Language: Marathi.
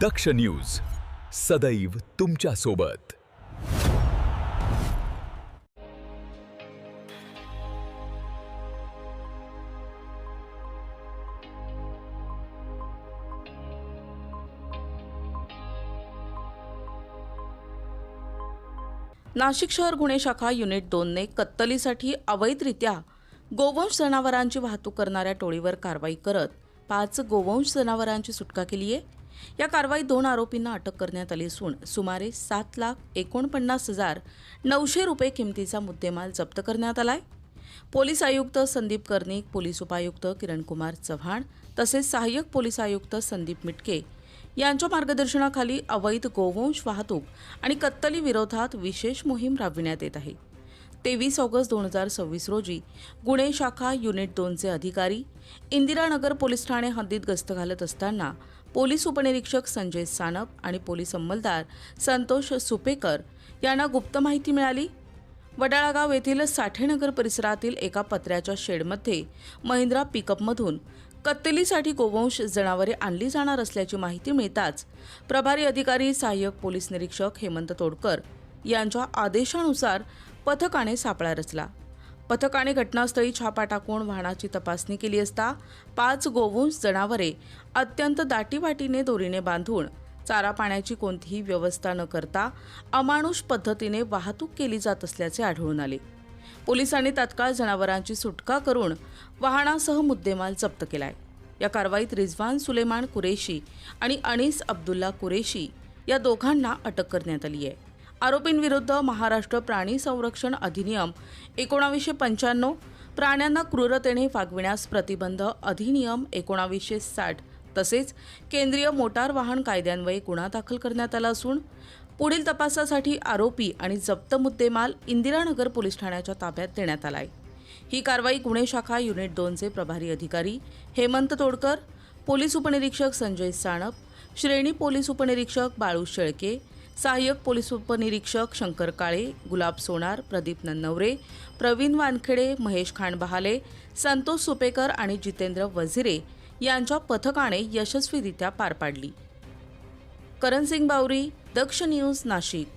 दक्ष न्यूज सदैव तुमच्या सोबत। नाशिक शहर गुन्हे शाखा युनिट 2 ने कत्तलीसाठी अवैधरित्या गोवंश जनावरांची वाहतूक करणाऱ्या टोळीवर कारवाई करत 5 गोवंश जनावरांची सुटका केली आहे। या कारवाईत 2 आरोपींना अटक करण्यात आली असून सुमारे 7,49,900 रुपये किमतीचा मुद्देमाल जप्त करण्यात आलाय। पोलीस आयुक्त संदीप कर्णिक, पोलीस उपायुक्त किरणकुमार चव्हाण तसेच सहाय्यक पोलीस आयुक्त संदीप मिटके यांच्या मार्गदर्शनाखाली अवैध गोवंश वाहतूक आणि कत्तली विरोधात विशेष मोहीम राबविण्यात येत आहे। 23 ऑगस्ट 2026 रोजी गुन्हे शाखा युनिट 2 चे अधिकारी इंदिरानगर पोलीस ठाणे हद्दीत गस्त घालत असताना पोलीस उपनिरीक्षक संजय सानप आणि पोलीस अंमलदार संतोष सुपेकर यांना गुप्त माहिती मिळाली। वडाळागाव येथील साठेनगर परिसरातील एका पत्र्याच्या शेडमध्ये महिंद्रा पिकअपमधून कत्तलीसाठी गोवंश जनावरे आणली जाणार असल्याची माहिती मिळताच प्रभारी अधिकारी सहाय्यक पोलीस निरीक्षक हेमंत तोडकर यांच्या आदेशानुसार पथकाने सापळा रचला। पथकाने घटनास्थळी छापा टाकून वाहनाची तपासणी केली असता 5 गोवंश जनावरे अत्यंत दाटीवाटीने दोरीने बांधून चारा पाण्याची कोणतीही व्यवस्था न करता अमानुष पद्धतीने वाहतूक केली जात असल्याचे आढळून आले। पोलिसांनी तात्काळ जनावरांची सुटका करून वाहनासह मुद्देमाल जप्त केलाय। या कारवाईत रिजवान सुलेमान कुरेशी आणि अनीस अब्दुल्ला कुरेशी या दोघांना अटक करण्यात आली आहे। आरोपींविरुद्ध महाराष्ट्र प्राणी संरक्षण अधिनियम 1995, प्राण्यांना क्रूरतेने वागविण्यास प्रतिबंध अधिनियम 1960 तसेच केंद्रीय मोटार वाहन कायद्यान्वये गुन्हा दाखल करण्यात आला असून पुढील तपासासाठी आरोपी आणि जप्त मुद्देमाल इंदिरानगर पोलीस ठाण्याच्या ताब्यात देण्यात आलाय। ही कारवाई गुन्हे शाखा युनिट 2 चे प्रभारी अधिकारी हेमंत तोडकर, पोलीस उपनिरीक्षक संजय सानप, श्रेणी पोलीस उपनिरीक्षक बाळू शेळके, सहाय्यक पोलीस उपनिरीक्षक शंकर काळे, गुलाब सोनार, प्रदीप नन्नवरे, प्रवीण वानखेडे, महेश खांडबहाले, संतोष सुपेकर आणि जितेंद्र वझिरे यांच्या पथकाने यशस्वीरित्या पार पाडली। करण सिंग बावरी, दक्ष न्यूज, नाशिक।